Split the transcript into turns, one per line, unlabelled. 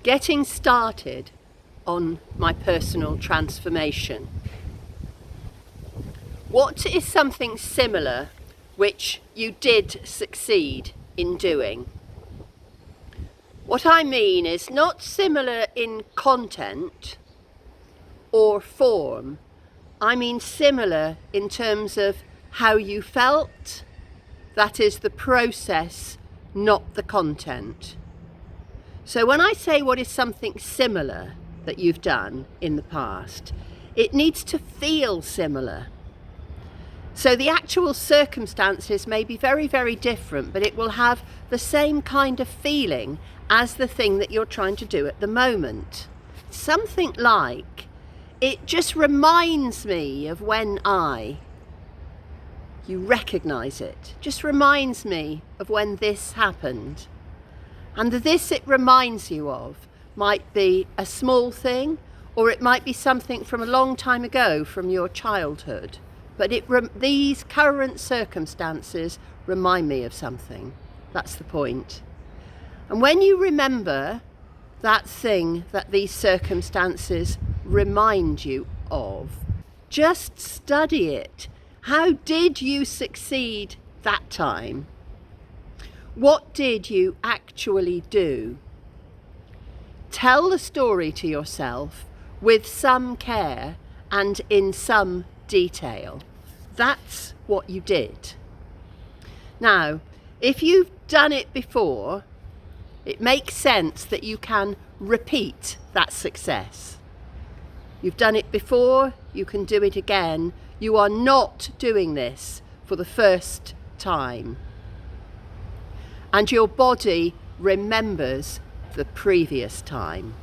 Getting started on my personal transformation. What is something similar which you did succeed in doing? What I mean is not similar in content or form. I mean similar in terms of how you felt. That is the process, not the content. So when I say what is something similar that you've done in the past, it needs to feel similar. So the actual circumstances may be very, very different, but it will have the same kind of feeling as the thing that you're trying to do at the moment. Something like, it just reminds me of when you recognise it, just reminds me of when this happened. And the this it reminds you of might be a small thing, or it might be something from a long time ago from your childhood. But these current circumstances remind me of something. That's the point. And when you remember that thing that these circumstances remind you of, just study it. How did you succeed that time? What did you actually do? Tell the story to yourself with some care and in some detail. That's what you did. Now, if you've done it before, it makes sense that you can repeat that success. You've done it before, you can do it again. You are not doing this for the first time. And your body remembers the previous time.